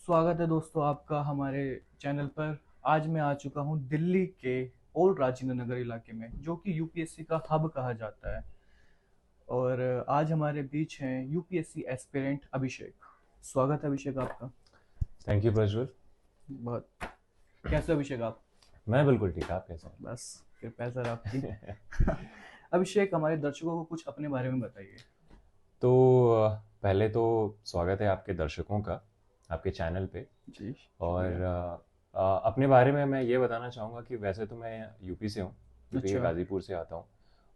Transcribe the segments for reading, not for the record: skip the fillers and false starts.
स्वागत है दोस्तों आपका हमारे चैनल पर। आज मैं आ चुका हूँ दिल्ली के ओल्ड राजेंद्र नगर इलाके में, जो कि यूपीएससी का हब कहा जाता है। और आज हमारे बीच हैं यूपीएससी एस्पिरेंट अभिषेक। स्वागत है अभिषेक आपका। Thank you Prajwal. बहुत कैसे हो अभिषेक आप? मैं बिल्कुल ठीक, आप कैसे बस कृपया सर आपकी। हैं? अभिषेक, हमारे दर्शकों को कुछ अपने बारे में बताइए। तो पहले तो स्वागत है आपके दर्शकों का आपके चैनल पे। जी और शुक्रिया। अपने बारे में मैं ये बताना चाहूँगा कि वैसे तो मैं यूपी से हूँ, यूपी के अच्छा। गाज़ीपुर से आता हूँ।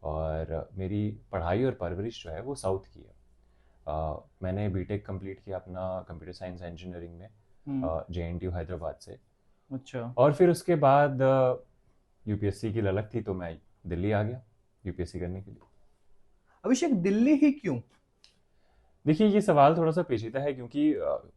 और मेरी पढ़ाई और परवरिश जो है वो साउथ की है। मैंने बीटेक कंप्लीट किया अपना कंप्यूटर साइंस इंजीनियरिंग में हम्म। जेएनटीयू हैदराबाद से। अच्छा। और फिर उसके बाद यूपीएससी की ललक थी तो मैं दिल्ली आ गया यूपीएससी करने के लिए। अभिषेक, दिल्ली ही क्यों? देखिए, ये सवाल थोड़ा सा पेचीदा है क्योंकि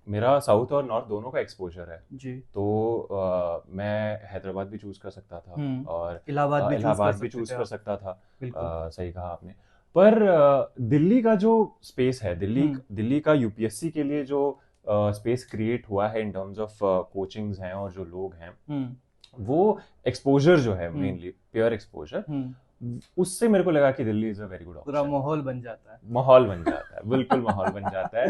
मेरा साउथ और नॉर्थ दोनों का एक्सपोजर है। जी। तो मैं हैदराबाद भी चूज़ कर सकता था और इलाहाबाद भी चूज कर इलाहाबाद भी सकते थे चूज़ कर आप। सकता था। बिल्कुल। सही कहा आपने। पर दिल्ली का जो स्पेस है, दिल्ली हम्म। दिल्ली का यूपीएससी के लिए जो स्पेस क्रिएट हुआ है इन टर्म्स ऑफ कोचिंग्स हैं और जो लोग हैं, हम्म। वो एक्सपोजर जो है, हम्म। मेनली प्योर एक्सपोजर, हम्म। उससे मेरे को लगा कि Delhi is a very good पूरा ऑप्शन। माहौल बन जाता है। माहौल बन जाता है, बिल्कुल माहौल बन जाता है।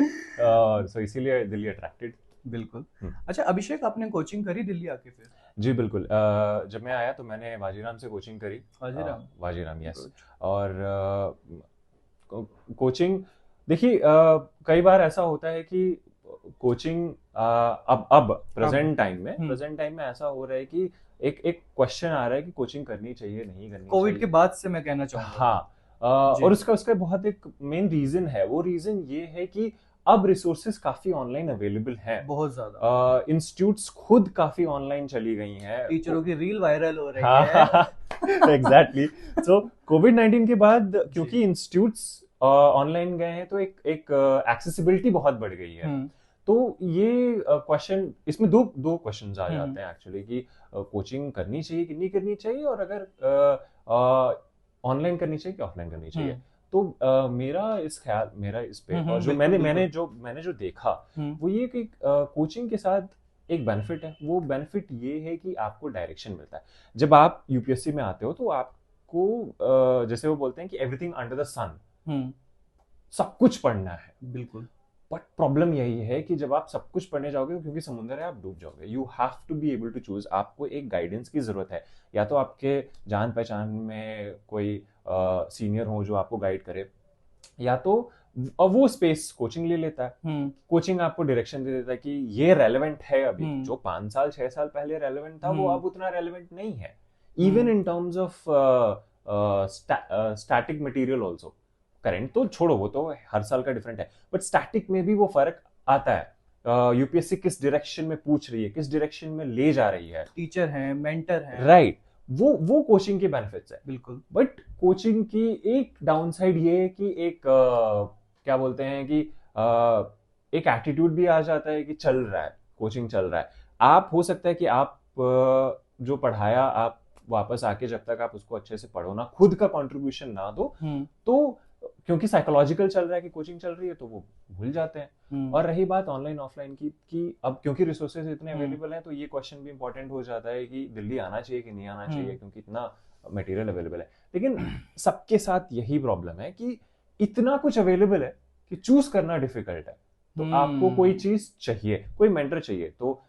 सो इसीलिए दिल्ली अट्रैक्टेड। बिल्कुल। अच्छा अभिषेक, आपने कोचिंग करी दिल्ली आके फिर? जी बिल्कुल। जब मैं आया तो मैंने वाजीराम से कोचिंग करी। हाजीराम। वाजीराम, यस। गुड। और कोचिंग, देखिए, कई बार ऐसा होता है कि कोचिंग अब अब। प्रेजेंट टाइम में ऐसा हो रहा है कि एक एक क्वेश्चन आ रहा है कि कोचिंग करनी चाहिए नहीं करनी कोविड के चाहिए। बाद से मैं कहना चाहूंगा। हाँ। जी। और उसका उसका बहुत एक मेन रीजन है। वो रीजन ये है कि अब रिसोर्सेज काफी ऑनलाइन अवेलेबल हैं। बहुत ज्यादा। इंस्टीट्यूट्स खुद काफी ऑनलाइन चली गई हैं। टीचरों की रील वायरल हो रही है। हाँ, एग्जैक्टली। सो कोविड-19 के बाद जी। क्योंकि इंस्टीट्यूट्स ऑनलाइन गए हैं तो एक एक एक्सेसिबिलिटी बहुत बढ़ गई है। हम्म। तो ये क्वेश्चन, इसमें दो दो क्वेश्चंस आ हम्म। जाते हैं एक्चुअली कि कोचिंग करनी चाहिए कि नहीं करनी चाहिए, और अगर ऑनलाइन करनी चाहिए कि ऑफलाइन करनी चाहिए। हम्म। तो मेरा इस पे, और जो बिल्कुल बिल्कुल। मैंने जो देखा हम्म। वो ये कि कोचिंग के साथ एक बेनिफिट है। वो बेनिफिट ये है कि आपको डायरेक्शन मिलता है। जब आप यूपीएससी में आते हो तो आपको जैसे वो बोलते हैं कि एवरीथिंग अंडर द सन, हम्म। सब कुछ पढ़ना है। बिल्कुल। बट प्रॉब्लम यही है कि जब आप सब कुछ पढ़ने जाओगे, क्योंकि समुंदर है, आप डूब जाओगे। You have to be able to choose. आपको एक गाइडेंस की जरूरत है। या तो आपके जान पहचान में कोई सीनियर हो जो आपको गाइड करे, या तो और वो स्पेस कोचिंग ले लेता है। हम्म। कोचिंग आपको डायरेक्शन दे देता है कि ये रेलेवेंट है। अभी हम्म। जो 5 साल 6 साल पहले रेलेवेंट था वो हम्म। अब उतना रेलेवेंट नहीं है। Even hmm. In terms of static material also. Current तो छोड़ो, वो तो हर साल का डिफरेंट है, बट स्टैटिक में भी वो फर्क आता है। यूपीएससी किस डायरेक्शन में पूछ रही है, किस डायरेक्शन में ले जा रही है। टीचर हैं, मेंटर हैं। राइट। वो कोचिंग के बेनिफिट्स है। बिल्कुल। बट कोचिंग की एक डाउनसाइड ये है कि एक क्या बोलते हैं कि एक एटीट्यूड भी आ जाता है कि चल रहा है, कोचिंग चल रहा है। आप हो सकता है कि आप जो पढ़ाया आप वापस आके जब तक आप उसको अच्छे से पढ़ो ना, खुद का कंट्रीब्यूशन ना दो, हम्म। तो क्योंकि साइकोलॉजिकल चल रहा है कि कोचिंग चल रही है तो वो भूल जाते हैं। हम्म। और रही बात ऑनलाइन ऑफलाइन की, कि अब क्योंकि रिसोर्सेज इतने हम्म। अवेलेबल हैं तो ये क्वेश्चन भी इंपॉर्टेंट हो जाता है कि दिल्ली आना चाहिए कि नहीं आना चाहिए, हम्म। क्योंकि इतना मटेरियल अवेलेबल है। लेकिन सबके साथ यही प्रॉब्लम है कि इतना कुछ अवेलेबल है कि चूज करना डिफिकल्ट है। तो आपको कोई हम्म। चीज चाहिए, कोई मेंटर चाहिए, तो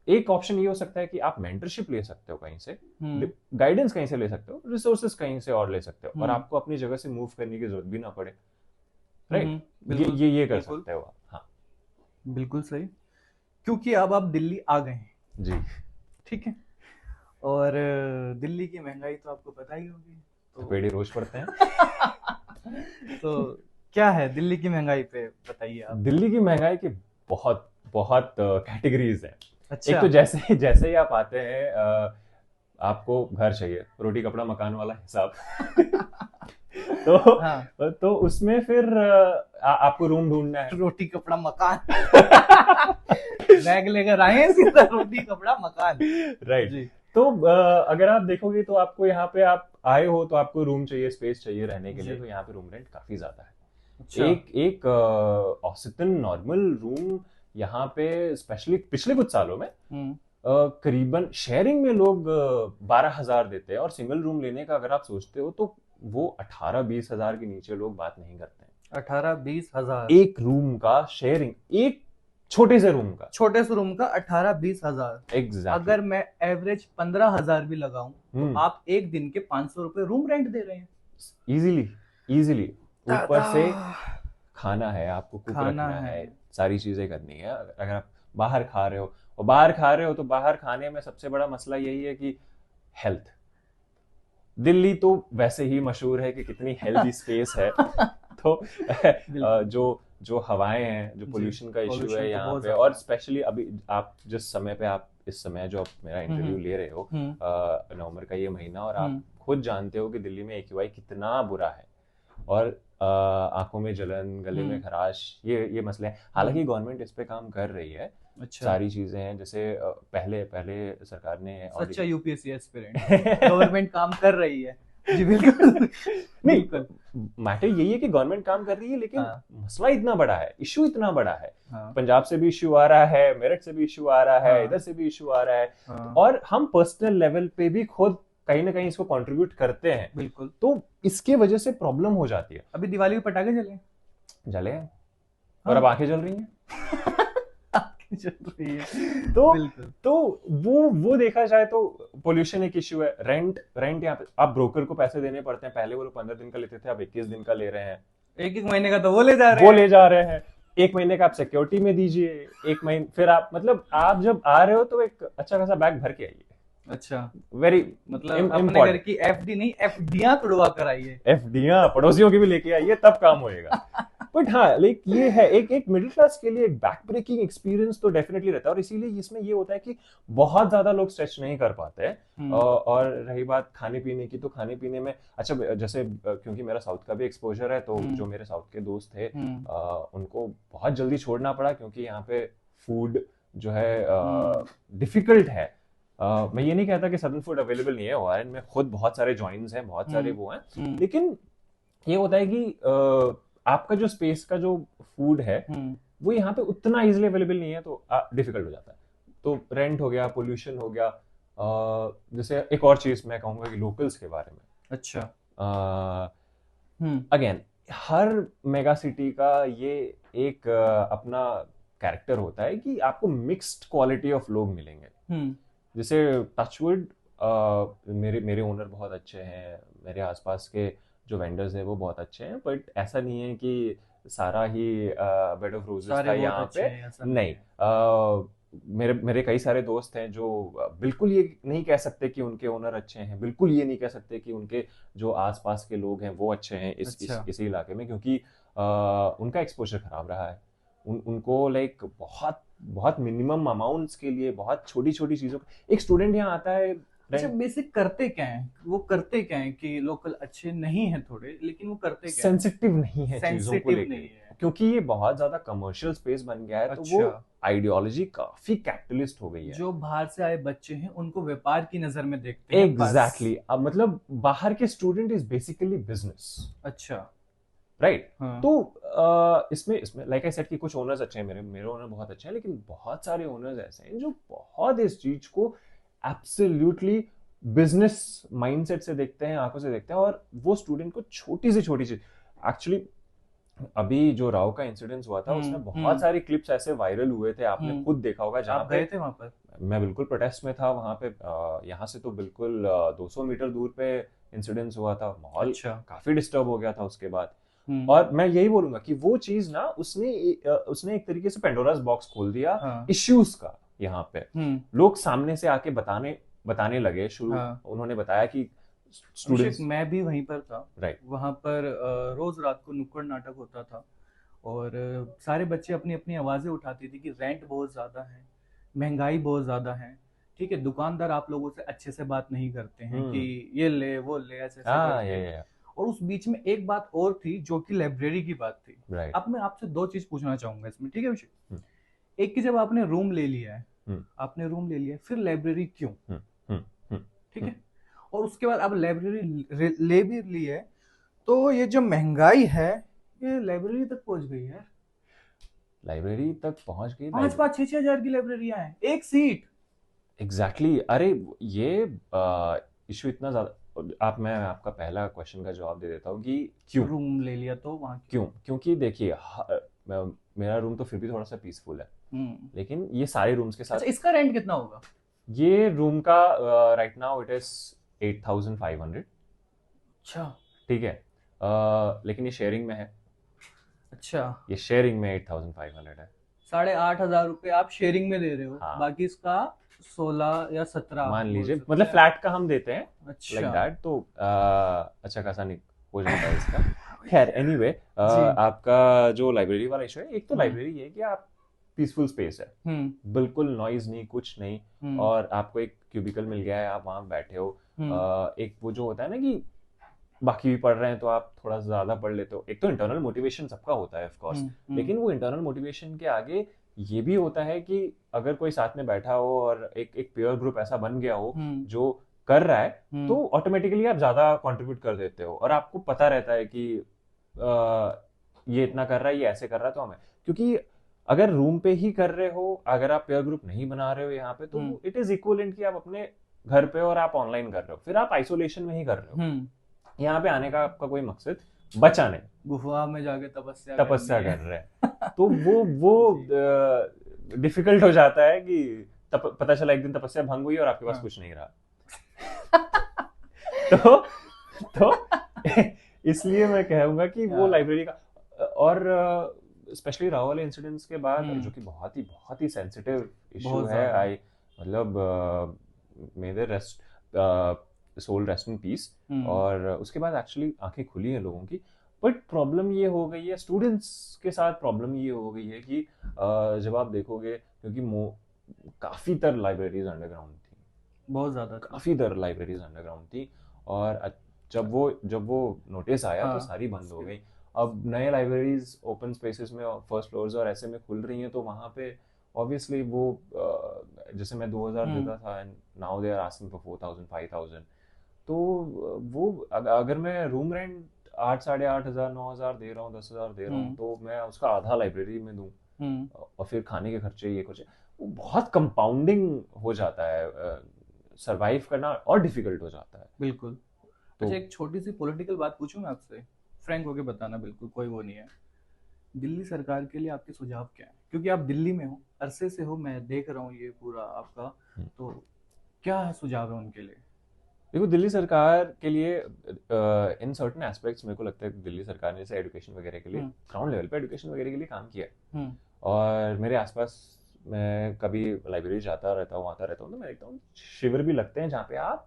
एक ऑप्शन ये हो सकता है कि आप मेंटरशिप ले सकते हो कहीं से, हम्म। गाइडेंस कहीं से ले सकते हो, रिसोर्सेज कहीं से और ले सकते हो, और हम्म। आपको अपनी जगह से मूव करने की जरूरत भी ना पड़े। राइट। हम्म। बिल्कुल ये कर बिल्कुल। सकते हो आप। हाँ बिल्कुल सही। क्योंकि अब आप दिल्ली आ गए हैं। जी। ठीक है। और दिल्ली की महंगाई तो आपको पता ही होगी। तो थपेड़े रोज पड़ते हैं। तो क्या है दिल्ली की महंगाई पे, बताइए आप। दिल्ली की महंगाई की बहुत बहुत कैटेगरीज हैं। एक अच्छा। तो जैसे जैसे ही आप आते हैं, आपको घर चाहिए, रोटी कपड़ा मकान वाला हिसाब। हाँ। तो उसमें फिर आपको रूम ढूंढना है। रोटी कपड़ा मकान। बैग लेकर आए हैं सीधा रोटी कपड़ा मकान। राइट। जी। तो अगर आप देखोगे तो आपको यहाँ पे, आप आए हो तो आपको रूम चाहिए, स्पेस चाहिए रहने के लिए, जी। तो यहाँ पे रूम रेंट काफी ज्यादा है। अच्छा। एक एक औसतन नॉर्मल रूम यहाँ पे स्पेशली पिछले कुछ सालों में हम्म। करीबन शेयरिंग में लोग 12,000 देते हैं, और सिंगल रूम लेने का अगर आप सोचते हो तो वो 18-20 हजार के नीचे लोग बात नहीं करते हैं। 18-20 हजार एक रूम का शेयरिंग, एक छोटे से रूम का। छोटे से रूम का 18-20 हजार। एग्जैक्टली। अगर मैं एवरेज 15 हजार भी लगाऊं तो हम्म। आप एक दिन के 500 रुपए रूम रेंट दे रहे हैं। Easily easily. ऊपर से दादा, खाना है, आपको कुक खाना रखना है। है, सारी चीजें करनी है। अगर आप बाहर खा रहे हो, और बाहर खा रहे हो तो बाहर खाने में सबसे बड़ा मसला यही है कि हेल्थ। दिल्ली तो वैसे ही मशहूर है कि कितनी हेल्दी स्पेस है। तो बिल्कुल। जो जो हवाएं हैं, जो जी, पोल्यूशन का इशू pollution है तो यहाँ बहुत पे, ज्यादा और है। स्पेशली अभी आप जिस समय पे, आप इस समय जो आप मेरा इंटरव्यू ले रहे हो, हम्म। नवंबर का ये महीना, और आप हम्म। खुद जानते हो कि दिल्ली में AQI कितना बुरा है, और आंखों में जलन, गले में खराश, ये मसले हैं। हालांकि गवर्नमेंट इस पे काम कर रही है, अच्छा। सारी चीजें हैं। जैसे पहले पहले सरकार ने सच्चा यूपीएससी एस्पिरेंट। गवर्नमेंट काम कर रही है। जी बिल्कुल। नहीं, बिल्कुल। मैटर यही है कि गवर्नमेंट काम कर रही है, लेकिन हाँ। मसला इतना बड़ा है, इशू इतना बड़ा है। हाँ। पंजाब से भी इशू आ रहा है, मेरठ से भी इशू आ रहा है, हाँ। इधर से भी इशू आ रहा है, हाँ। और हम पर्सनल लेवल पे भी खुद कहीं ना कहीं इसको कंट्रीब्यूट करते हैं। बिल्कुल। तो इसके वजह से प्रॉब्लम हो जाती है। अभी दिवाली के पटाखे जले। जले हैं, हाँ। और अब आंखें जल रही हैं। आंखें जल रही है। तो बिल्कुल। तो वो देखा जाए तो पोल्यूशन एक इश्यू है। रेंट यहाँ पे आप ब्रोकर को पैसे देने पड़ते हैं। पहले वो लोग 15 दिन का लेते थे, अब 21 दिन का ले रहे हैं। एक महीने का तो वो ले जा रहे वो हैं। ले जा रहे हैं। एक महीने का आप सिक्योरिटी में दीजिए, एक महीने फिर आप, मतलब आप जब आ रहे हो तो एक अच्छा खासा बैग भर के आइए। अच्छा। वेरी मतलब अपने घर की एफडी नहीं, एफडीआं तुड़वा कर आइए। एफडीआं पड़ोसियों की भी लेके आइए, तब काम होएगा। बट हाँ, लाइक ये है, एक मिडिल क्लास के लिए एक बैक ब्रेकिंग एक्सपीरियंस तो डेफिनेटली रहता है, और इसीलिए इसमें ये होता है कि बहुत ज्यादा लोग स्ट्रेच नहीं कर पाते हैं। और रही बात खाने पीने की, तो खाने पीने में अच्छा, जैसे क्योंकि मेरा साउथ का भी एक्सपोजर है, तो जो मेरे साउथ के दोस्त थे उनको बहुत जल्दी छोड़ना पड़ा, क्योंकि यहाँ पे फूड जो है डिफिकल्ट है। मैं ये नहीं कहता कि सडन फूड अवेलेबल नहीं है, ओआरएन में खुद बहुत सारे जॉइंट्स हैं, बहुत सारे वो हैं, लेकिन ये होता है कि आपका जो स्पेस का जो फूड है वो यहाँ पे उतना इजीली अवेलेबल नहीं है, तो डिफिकल्ट हो जाता है। तो रेंट हो गया, पोल्यूशन हो गया, जैसे एक और चीज मैं कहूंगा कि लोकल्स के बारे में। अच्छा। अगेन, हर मेगा सिटी का ये एक अपना कैरेक्टर होता है कि आपको मिक्स्ड क्वालिटी ऑफ लोग मिलेंगे। जैसे टचवुड, मेरे ओनर बहुत अच्छे हैं, मेरे आसपास के जो वेंडर्स हैं वो बहुत अच्छे हैं, बट ऐसा नहीं है कि सारा ही बेड ऑफ रोजेस था यहाँ पे। नहीं, मेरे कई सारे दोस्त हैं जो बिल्कुल ये नहीं कह सकते कि उनके ओनर अच्छे हैं, बिल्कुल ये नहीं कह सकते कि उनके जो आसपास के लोग हैं वो अच्छे हैं इसी इलाके में, क्योंकि उनका एक्सपोजर खराब रहा है। उनको लाइक बहुत बहुत मिनिमम अमाउंट्स के लिए, बहुत छोटी छोटी चीजों, एक स्टूडेंट यहाँ आता है। अच्छा, बेसिक करते क्या है वो, करते क्या है कि लोकल अच्छे नहीं है थोड़े, लेकिन वो करते क्या है? सेंसिटिव नहीं है चीजों को लेकर, क्योंकि ये बहुत ज्यादा कमर्शियल स्पेस बन गया है। अच्छा। तो वो आइडियोलॉजी काफी कैपिटलिस्ट हो गई है। जो बाहर से आए बच्चे हैं उनको व्यापार की नजर में देखते हैं। एग्जैक्टली। अब मतलब बाहर के स्टूडेंट इज बेसिकली बिजनेस। अच्छा। राइट। तो इसमें लाइक आई सेड कि कुछ ओनर्स अच्छे हैं, मेरे ओनर बहुत अच्छे हैं, लेकिन बहुत सारे ओनर्स ऐसे हैं जो बहुत इस चीज को एब्सोल्युटली बिजनेस माइंडसेट से देखते हैं, आंखों से देखते हैं, और वो स्टूडेंट को छोटी से छोटी चीज, एक्चुअली अभी जो राव का इंसिडेंट हुआ था उसमें बहुत सारे क्लिप्स ऐसे वायरल हुए थे, आपने खुद देखा होगा। जहाँ आप गए थे वहां पर? मैं बिल्कुल प्रोटेस्ट में था वहां पे। यहाँ से तो बिल्कुल 200 मीटर दूर पे इंसिडेंट हुआ था। माहौल काफी डिस्टर्ब हो गया था उसके बाद। और मैं यही बोलूंगा कि वो चीज ना, उसने एक तरीके से पेंडोरास बॉक्स खोल दिया इश्यूज का। यहाँ पे लोग सामने से आके बताने लगे शुरू। उन्होंने बताया कि स्टूडेंट्स, मैं भी वहीं पर था। राइट। वहां पर रोज रात को नुक्कड़ नाटक होता था, और सारे बच्चे अपनी अपनी आवाजें उठाती थी कि रेंट बहुत ज्यादा है, महंगाई बहुत ज्यादा है, ठीक है, दुकानदार आप लोगों से अच्छे से बात नहीं करते हैं कि ये ले वो ले, ऐसे करके। और उस बीच में एक बात और थी जो कि लाइब्रेरी की बात थी। अब मैं आपसे दो चीज पूछना चाहूंगा इसमें, ठीक है विषय? एक कि जब आपने रूम ले लिया है, फिर लाइब्रेरी क्यों? ठीक है। और उसके बाद अब लाइब्रेरी ले भी ली है, तो ये जो महंगाई है ये लाइब्रेरी तक पहुंच गई है। लाइब्रेरी तक पहुंच गई। 5-5, 6-6 हजार की लाइब्रेरियां हैं, एक सीट। एग्जैक्टली अरे ये इशू इतना ज्यादा। आप मैं आपका पहला क्वेश्चन का जवाब दे देता हूँ कि क्यों। रूम ले लिया तो वहाँ क्यों? क्यों? क्योंकि देखिए मेरा रूम तो फिर भी थोड़ा सा पीसफुल है, हम्म। लेकिन ये सारे रूम्स के अच्छा, साथ। इसका रेंट कितना होगा? ये रूम का राइट नाउ इट इज 8,500। अच्छा। ठीक है, लेकिन ये शेयरिंग में है। अच्छा, ये शेयरिंग में 8,500 है। 8,500 रुपये आप शेयरिंग में दे रहे हो, हाँ, बाकी इसका 16 या 17 मान बोल लीजिए सकते मतलब हैं। फ्लैट का हम देते हैं लाइक अच्छा। दैट, तो अच्छा खासा नहीं हो जाता है इसका। खैर एनीवे, जी। आपका जो लाइब्रेरी वाला इशू है, एक तो हम्म। लाइब्रेरी है कि आप पीसफुल स्पेस है, हम्म। बिल्कुल नॉइज नहीं, कुछ नहीं, हम्म। और आपको एक क्यूबिकल मिल गया है, आप वहां बैठे हो। हम्म। एक वो जो होता है ना कि बाकी भी पढ़ रहे हैं तो आप थोड़ा ज्यादा पढ़ लेते हो। एक तो इंटरनल मोटिवेशन सबका होता है ऑफ कोर्स, हम्म। हम्म। लेकिन वो इंटरनल मोटिवेशन के आगे ये भी होता है कि अगर कोई साथ में बैठा हो और एक एक पीयर ग्रुप ऐसा बन गया हो हम्म। जो कर रहा है, हम्म। तो ऑटोमेटिकली आप ज्यादा कंट्रीब्यूट कर देते हो, और आपको पता रहता है कि ये इतना कर रहा है, ये ऐसे कर रहा है, तो हमें, क्योंकि अगर रूम पे ही कर रहे हो, अगर आप पेयर ग्रुप नहीं बना रहे हो यहाँ पे, हम्म। तो इट इज इक्वलेंट कि आप अपने घर पे और आप ऑनलाइन कर रहे हो, फिर आप आइसोलेशन में ही कर रहे हो। हम्म। यहाँ पे आने का आपका कोई मकसद बचा नहीं, गुफा में जाके तपस्या करनी तपस्या है। कर रहे हैं। तो वो जी। डिफिकल्ट हो जाता है कि पता चला एक दिन तपस्या भंग हुई और आपके पास हाँ। कुछ नहीं रहा। तो तो इसलिए मैं कहूंगा कि वो हाँ। लाइब्रेरी का, और स्पेशली राव वाले इंसिडेंट्स के बाद, जो हम्म। कि बहुत ही सेंसिटिव इशू बहुत है, ज्यादा। आई मतलब may they rest, soul rest in peace. हम्म। और उसके बाद एक्चुअली आंखें खुली हैं लोगों की, बट प्रॉब्लम ये हो गई है स्टूडेंट्स के साथ, प्रॉब्लम ये हो गई है कि जब आप देखोगे, क्योंकि काफी तर लाइब्रेरीज अंडरग्राउंड थी, बहुत ज्यादा थी। काफी दर लाइब्रेरीज अंडरग्राउंड थी, और जब वो नोटिस आया तो हाँ। सारी बंद हो गई। अब नए लाइब्रेरीज ओपन स्पेसेस में फर्स्ट फ्लोर्स और ऐसे में खुल रही हैं, तो वहां पे ऑब्वियसली वो जैसे मैं 2,000 हम्म। देता था, and now they are asking for 4,000 5,000। तो वो अगर मैं रूम रेंट 8 8,500 9,000 दे रहा हूँ, 10,000 दे रहा हूँ, हम्म। तो मैं उसका आधा लाइब्रेरी में दूँ, हम्म। और फिर खाने के खर्चे, ये खर्चे, वो बहुत कंपाउंडिंग हो जाता है, सरवाइव करना और डिफिकल्ट हो जाता है। बिल्कुल। तो अच्छा, एक छोटी सी पॉलिटिकल बात पूछूं मैं आपसे? फ्रैंक होके बताना, बिल्कुल कोई वो नहीं है। दिल्ली सरकार के लिए आपके सुझाव क्या है, क्योंकि आप दिल्ली में हो, अरसे से हो, मैं देख रहा हूँ ये पूरा आपका। तो क्या है सुझाव है उनके लिए? देखो, दिल्ली सरकार के लिए इन सर्टेन एस्पेक्ट्स मेरे को लगता है कि दिल्ली सरकार ने जैसे एजुकेशन वगैरह के लिए, हम्म। ग्राउंड लेवल पे एजुकेशन वगैरह के लिए काम किया है। हम्म। और मेरे आसपास मैं कभी लाइब्रेरी जाता रहता हूँ, आता रहता हूँ, तो मैं देखता हूँ शिविर भी लगते हैं जहाँ पे आप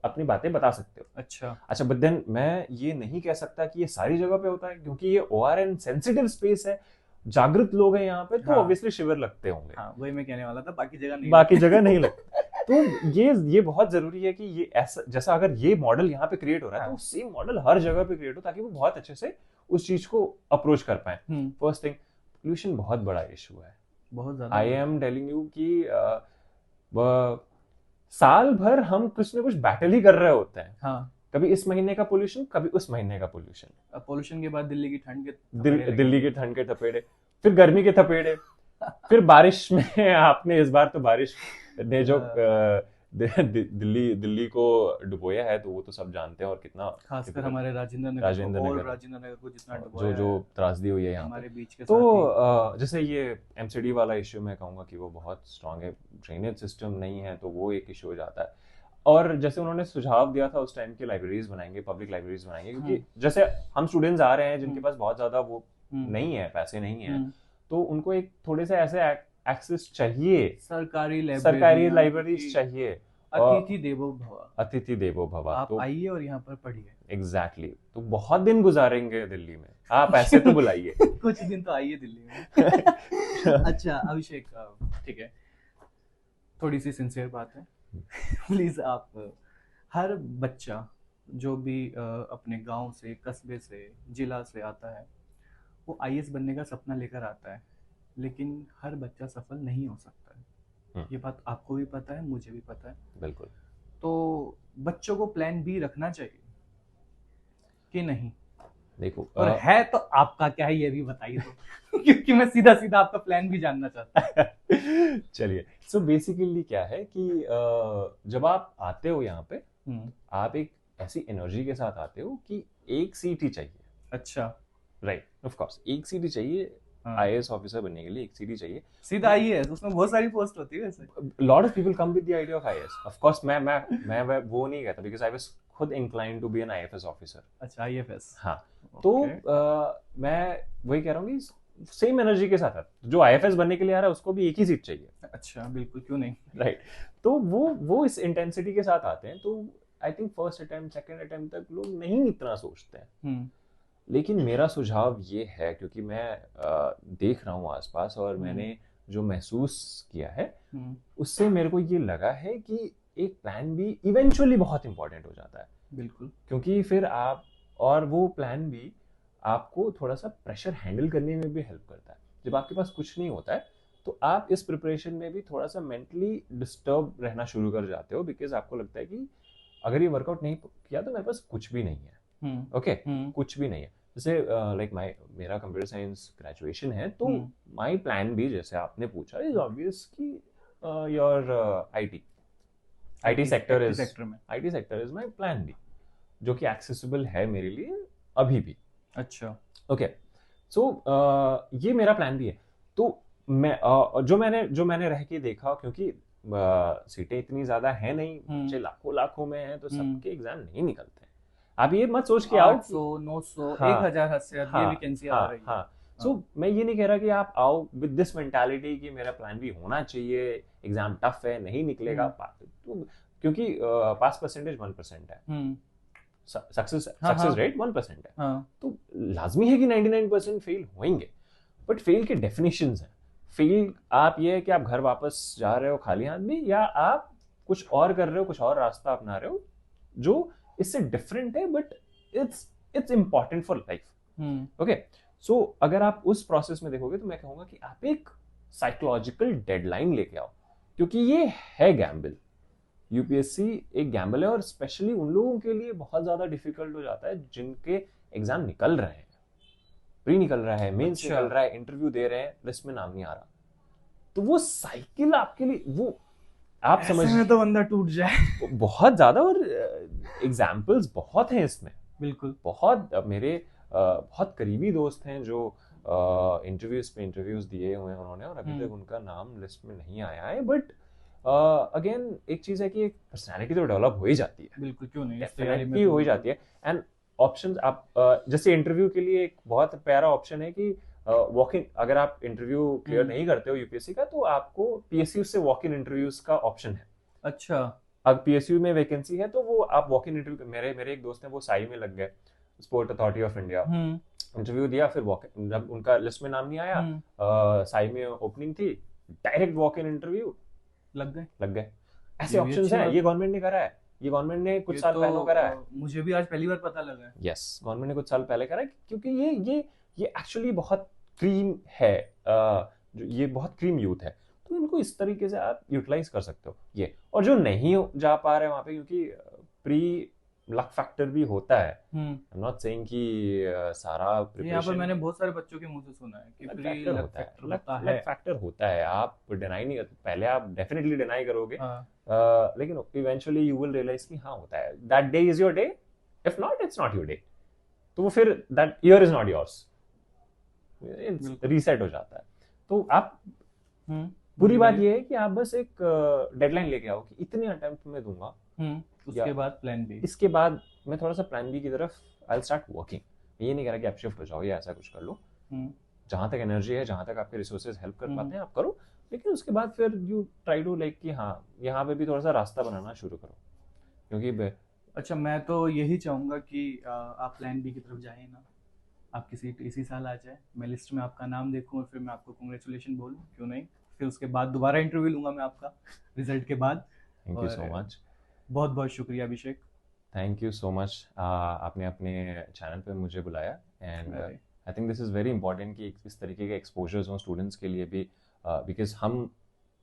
अपनी बातें बता सकते हो। अच्छा। अच्छा, बट देन मैं ये नहीं कह सकता कि ये सारी जगह पे होता है, क्योंकि ये ORN सेंसिटिव स्पेस है, जागृत लोग हैं यहाँ पे, तो हाँ। ऑब्वियसली शिविर लगते होंगे, हाँ, वही मैं कहने वाला था, बाकी जगह नहीं बाकी लगते। जगह नहीं लगते। तो ये बहुत जरूरी है कि ये ऐसा, जैसा अगर ये मॉडल यहाँ पे क्रिएट हो रहा है, तो हाँ। सेम मॉडल हर जगह पे क्रिएट हो, ताकि वो बहुत अच्छे से उस चीज को अप्रोच कर पाए। हम्म। फर्स्ट थिंग, पोल्यूशन बहुत बड़ा इशू है। बहुत ज्यादा आई बड़ा। एम टेलिंग यू कि साल भर हम कुछ ना कुछ बैटल ही कर रहे होते हैं, हाँ। कभी इस महीने का पोल्यूशन, कभी उस महीने का पोल्यूशन, अब पोल्यूशन के बाद दिल्ली की ठंड के थपेड़े दिल्ली लगेंगे। के ठंड के थपेड़े, फिर गर्मी के थपेड़े, फिर बारिश में आपने इस बार तो बारिश ने जो दिल्ली को डुबोया है, तो वो तो सब जानते हैं, और कितना खासकर difficult, हमारे राजेंद्र नगर को, राजेंद्र और नगर, राजेंद्र नगर को जितना जो डुबोया जो है त्रासदी हुई है यहाँ पे। हमारे बीच के तो साथ ही। जैसे ये MCD वाला इश्यू मैं कहूँगा कि वो बहुत स्ट्रांग है, ड्रेनेज सिस्टम नहीं है, तो वो एक इश्यू हो जाता है। और जैसे उन्होंने सुझाव दिया था उस टाइम की लाइब्रेरीज बनाएंगे, पब्लिक लाइब्रेरीज बनाएंगे, क्योंकि जैसे हम स्टूडेंट्स आ रहे हैं जिनके पास बहुत ज्यादा वो नहीं है, पैसे नहीं है, तो उनको एक थोड़े से ऐसे एक्सेस चाहिए, सरकारी लाइब्रेरीज चाहिए। अतिथि देवो भव। अतिथि देवो भव, आप तो आइए और यहाँ पर पढ़िए। एग्जैक्टली तो बहुत दिन गुजारेंगे दिल्ली में, आप ऐसे तो बुलाइए। कुछ दिन तो आइए दिल्ली में। अच्छा अभिषेक, ठीक है, थोड़ी सी सिंसियर बात है। प्लीज आप, हर बच्चा जो भी अपने गांव से, कस्बे से, जिला से आता है, वो IAS बनने का सपना लेकर आता है, लेकिन हर बच्चा सफल नहीं हो सकता है। ये बात आपको भी पता है, मुझे भी पता है। बिल्कुल। तो बच्चों को प्लान B रखना चाहिए कि नहीं? देखो और है तो आपका क्या है ये भी बताइए तो क्योंकि मैं सीधा सीधा आपका प्लान भी जानना चाहता चलिए, सो बेसिकली क्या है कि जब आप आते हो यहाँ पे, हूँ। आप एक ऐसी एनर्जी के साथ आते हो कि एक सीट ही चाहिए। अच्छा। राइट, ऑफ कोर्स एक सीट ही चाहिए। हाँ, आईएएस ऑफिसर बनने के लिए एक सीट ही चाहिए। सीधा आई है उसमें बहुत सारी पोस्ट होती है वैसे। Lot of people come with the idea of IAS. Of course मैं वो नहीं कहता, बिकॉज आई वाज खुद inclined to be an IFS officer. अच्छा, आईएफएस। हाँ, तो ओके। मैं वही कह रहा हूँ कि सेम एनर्जी के साथ है, जो आईएफएस बनने के लिए आ रहा है उसको भी एक ही सीट चाहिए। अच्छा, बिल्कुल, क्यों नहीं। राइट, तो वो इस इंटेंसिटी के साथ आते हैं। तो I think first attempt second attempt तक लोग नहीं इतना सोचते हैं। हम्म। लेकिन मेरा सुझाव ये है, क्योंकि मैं देख रहा हूँ आसपास और हम्म। मैंने जो महसूस किया है हम्म। उससे मेरे को ये लगा है कि एक प्लान बी इवेंचुअली बहुत इंपॉर्टेंट हो जाता है। बिल्कुल। क्योंकि फिर आप, और वो प्लान बी आपको थोड़ा सा प्रेशर हैंडल करने में भी हेल्प करता है। जब आपके पास कुछ नहीं होता है तो आप इस प्रिपरेशन में भी थोड़ा सा मेंटली डिस्टर्ब रहना शुरू कर जाते हो, बिकॉज आपको लगता है कि अगर ये वर्कआउट नहीं किया तो मेरे पास कुछ भी नहीं है। हम्म। ओके, हम्म। कुछ भी नहीं है। जैसे लाइक मेरा कंप्यूटर साइंस ग्रेजुएशन है, तो हम्म। माय प्लान भी, जैसे आपने पूछा, इज ऑब्वियस कि your IT IT sector IT is sector में। IT sector is my plan B, जो कि एक्सेसिबल है मेरे लिए अभी भी। अच्छा। ओके, सो ये मेरा प्लान भी है। तो मैं जो मैंने रह के देखा, क्योंकि सीटें इतनी ज्यादा है नहीं, बच्चे लाखों लाखों में हैं, तो सबके एग्जाम नहीं निकलते हैं। आप ये मत सोच के आओ 800, 900, हाँ 1000 हद से ये हाँ वैकेंसी आ हाँ रही है। हाँ। सो मैं ये नहीं कह रहा कि आप आओ विद दिस मेंटालिटी कि मेरा प्लान भी होना चाहिए, एग्जाम टफ है, नहीं निकलेगा। तो क्योंकि पास परसेंटेज 1% है, सक्सेस हाँ हाँ रेट 1% है, हाँ। तो लाजमी है कि 99% फेल होंगे। बट फेल के डेफिनेशंस हैं। फेल आप ये है कि आप घर वापस जा रहे हो खाली हाथ में, या आप कुछ और कर रहे हो, कुछ और रास्ता अपना रहे हो जो इससे डिफरेंट है, but it's important for life. Okay, so अगर आप उस प्रोसेस में देखोगे तो मैं कहूंगा कि आप एक साइकोलॉजिकल डेडलाइन लेके आओ, क्योंकि ये है गैम्बल। यूपीएससी एक गैम्बल है, और स्पेशली उन लोगों के लिए बहुत ज्यादा डिफिकल्ट हो जाता है जिनके एग्जाम निकल रहे हैं, प्री निकल रहा है, मेंस अच्छा। निकल रहा है, इंटरव्यू दे रहे हैं, लिस्ट में नाम नहीं आ रहा। तो वो साइकिल आपके लिए, वो आप ऐसे समझ, में तो बंदा टूट जाए। बहुत ज्यादा, और एग्जाम्पल्स बहुत हैं इसमें। बिल्कुल। बहुत मेरे बहुत करीबी दोस्त हैं जो इंटरव्यूज पे इंटरव्यूज दिए हुए हैं उन्होंने, और अभी तक उनका नाम लिस्ट में नहीं आया है। बट अगेन एक चीज है कि एक पर्सनैलिटी तो डेवलप हो ही जाती है, बिल्कुल, क्यों नहीं, इस तैयारी में डेफिनेटली हो ही जाती है। एंड ऑप्शन आप जैसे इंटरव्यू के लिए एक बहुत प्यारा ऑप्शन है कि वॉक इन, अगर आप इंटरव्यू क्लियर नहीं करते हो यूपीएससी का, तो आपको पीएसयू से वॉक इन इंटरव्यूज का ऑप्शन है। अच्छा। अगर पीएसयू में वैकेंसी है तो वो आप वॉक इन इंटरव्यू, मेरे एक दोस्त हैं वो साई में लग गए, sport authority of India, interview दिया, फिर वॉक, जब उनका लिस्ट में नाम नहीं आया, साई में ओपनिंग थी, डायरेक्ट वॉक इन इंटरव्यू लग गए। ऐसे ऑप्शंस हैं, ये गवर्नमेंट ने करा है, ये गवर्नमेंट ने कुछ साल पहले करा है। मुझे भी आज पहली बार पता लगा है। यस, गवर्नमेंट ने कुछ साल पहले करा है, क्योंकि ये एक्चुअली बहुत क्रीम है, ये बहुत क्रीम यूथ है, तो इनको इस तरीके से आप यूटिलाइज कर सकते हो ये। और जो नहीं जा पा रहे वहां पे, क्योंकि प्री लक फैक्टर भी होता है, आई एम नॉट सेइंग कि सारा प्रिपरेशन, यहाँ पर मैंने बहुत सारे बच्चों के मुंह से सुना है कि प्री लक फैक्टर होता है। लक फैक्टर होता है, आप डिनाई नहीं करते, पहले आप डेफिनेटली डिनाई करोगे, लेकिन इवेंचुअली यू विल रियलाइज कि हाँ होता है, that day is your day, if not it's not your day, तो वो फिर that year is not yours, reset हो जाता है। तो आप, पूरी बात ये है कि आप बस एक डेडलाइन लेके आओ कि इतने अटेम्प्ट में दूंगा, उसके बाद प्लान बी, इसके बाद मैं थोड़ा सा प्लान बी की तरफ आई स्टार्ट वर्किंग। ये नहीं कह रहा कि आप शिफ्ट हो जाओ या ऐसा कुछ कर लो, जहां तक एनर्जी है, जहां तक आपके रिसोर्सेज हेल्प कर पाते हैं आप करो, लेकिन उसके बाद फिर यू ट्राई टू लाइक कि हाँ यहाँ पे भी थोड़ा सा रास्ता बनाना शुरू करो, क्योंकि अच्छा, मैं तो यही चाहूंगा कि आप प्लान बी की तरफ जाए ना, आपकी सीट इसी साल आ जाए, मैं लिस्ट में आपका नाम देखूं और फिर मैं आपको कांग्रेचुलेशन बोलूं, क्यों नहीं। फिर उसके बाद दोबारा इंटरव्यू लूंगा मैं आपका रिजल्ट के बाद। थैंक यू सो मच, बहुत बहुत शुक्रिया अभिषेक। थैंक यू सो मच, आपने अपने चैनल पे मुझे बुलाया, and I think this is very important कि इस तरीके के एक्सपोजर्स हों स्टूडेंट्स के लिए भी, because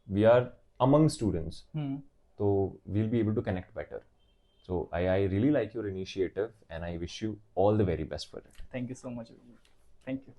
we are among students, तो we'll be able to connect better. So I really like your initiative and I wish you all the very best for it. Thank you so much. Thank you.